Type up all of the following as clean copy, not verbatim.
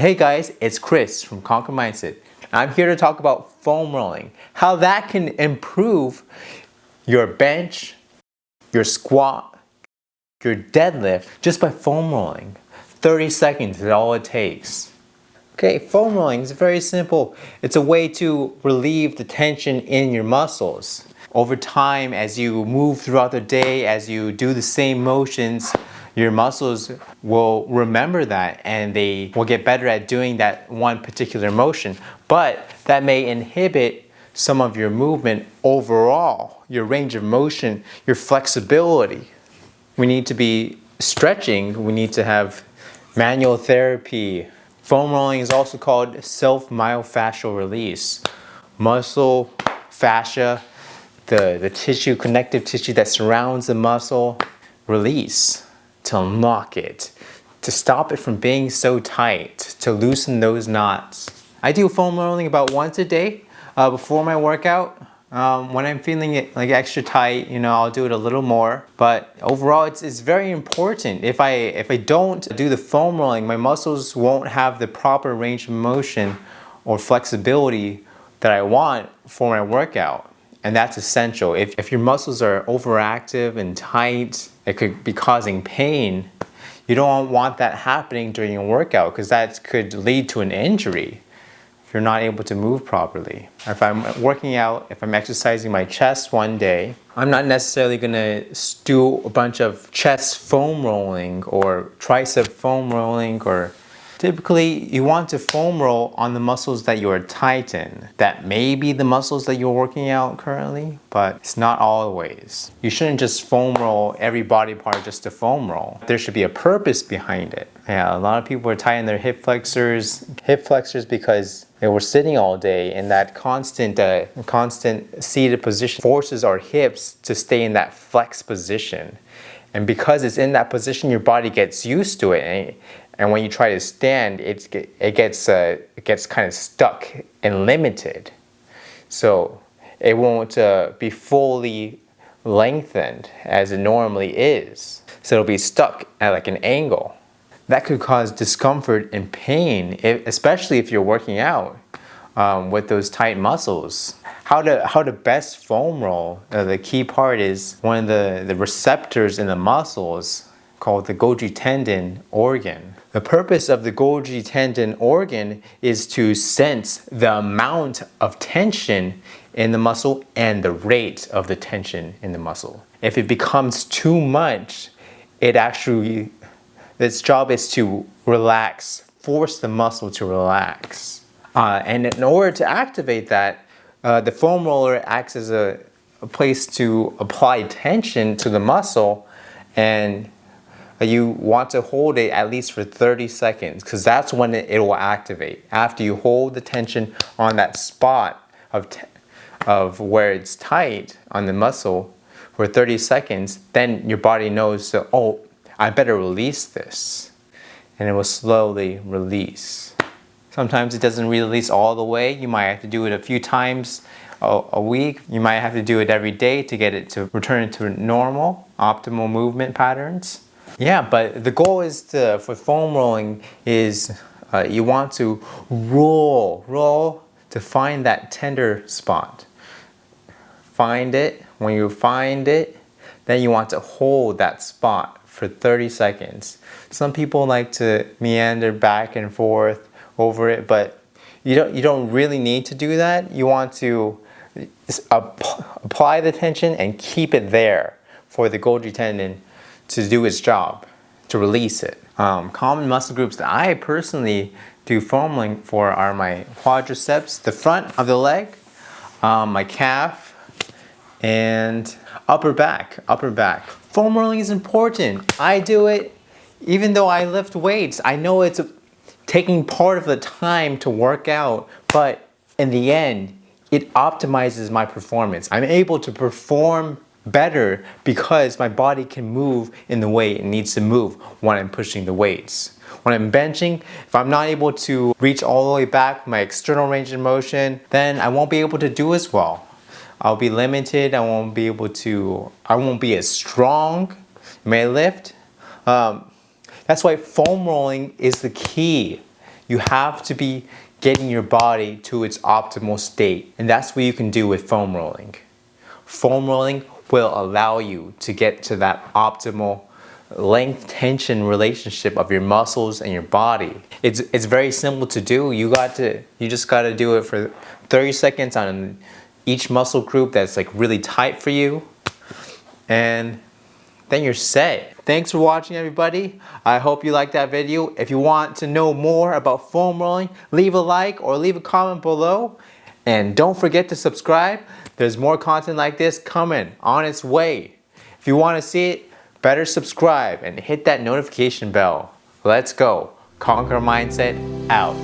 Hey guys, it's Chris from Conquer Mindset. I'm here to talk about foam rolling, how that can improve your bench, your squat, your deadlift just by foam rolling. 30 seconds is all it takes. Okay, foam rolling is very simple. It's a way to relieve the tension in your muscles. Over time, as you move throughout the day, as you do the same motions, your muscles will remember that and they will get better at doing that one particular motion. But that may inhibit some of your movement overall, your range of motion, your flexibility. We need to be stretching, we need to have manual therapy. Foam rolling is also called self-myofascial release. Muscle, fascia, the tissue, connective tissue that surrounds the muscle, release to unlock it, to stop it from being so tight, to loosen those knots. I do foam rolling about once a day before my workout. When I'm feeling it like extra tight, I'll do it a little more. But overall, it's very important. If I don't do the foam rolling, my muscles won't have the proper range of motion or flexibility that I want for my workout. And that's essential. If your muscles are overactive and tight, it could be causing pain. You don't want that happening during a workout because that could lead to an injury if you're not able to move properly. If I'm working out, if I'm exercising my chest one day, I'm not necessarily gonna do a bunch of chest foam rolling or tricep foam rolling, or typically you want to foam roll on the muscles that you are tight in. That may be the muscles that you're working out currently, but it's not always. You shouldn't just foam roll every body part just to foam roll. There should be a purpose behind it. Yeah, a lot of people are tight in their hip flexors because they were sitting all day, and that constant seated position forces our hips to stay in that flex position. And because it's in that position, your body gets used to it. And when you try to stand, it gets kind of stuck and limited. So it won't be fully lengthened as it normally is. So it'll be stuck at like an angle. That could cause discomfort and pain, especially if you're working out with those tight muscles. How to best foam roll, the key part is one of the receptors in the muscles called the Golgi tendon organ. The purpose of the Golgi tendon organ is to sense the amount of tension in the muscle and the rate of the tension in the muscle. If it becomes too much, its job is to relax, force the muscle to relax. And in order to activate that, the foam roller acts as a place to apply tension to the muscle, and you want to hold it at least for 30 seconds because that's when it will activate. After you hold the tension on that spot of where it's tight on the muscle for 30 seconds, then your body knows that, oh, I better release this. And it will slowly release. Sometimes it doesn't release all the way. You might have to do it a few times a week. You might have to do it every day to get it to return to normal, optimal movement patterns. Yeah, but the goal is for foam rolling is you want to roll to find that tender spot. Find it. When you find it, then you want to hold that spot for 30 seconds. Some people like to meander back and forth over it, but you don't really need to do that. You want to apply the tension and keep it there for the Golgi tendon to do its job, to release it. Common muscle groups that I personally do foam rolling for are my quadriceps, the front of the leg, my calf, and upper back. Foam rolling is important. I do it even though I lift weights. I know it's taking part of the time to work out, but in the end, it optimizes my performance. I'm able to perform better because my body can move in the way it needs to move when I'm pushing the weights. When I'm benching, if I'm not able to reach all the way back my external range of motion, then I won't be able to do as well. I'll be limited. I won't be as strong in my lift. That's why foam rolling is the key You have to be getting your body to its optimal state. And that's what you can do with foam rolling. Foam rolling will allow you to get to that optimal length tension relationship of your muscles and your body. It's very simple to do. You just got to do it for 30 seconds on each muscle group that's like really tight for you, and then you're set. Thanks for watching, everybody. I hope you liked that video. If you want to know more about foam rolling, leave a like or leave a comment below, and don't forget to subscribe. There's more content like this coming on its way. If you want to see it, better subscribe and hit that notification bell. Let's go. Conquer Mindset out.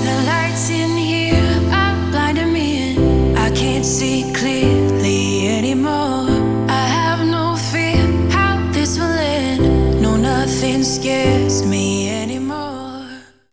The lights in here are blinding me and I can't see clearly anymore. I have no fear how this will end. No, nothing scares me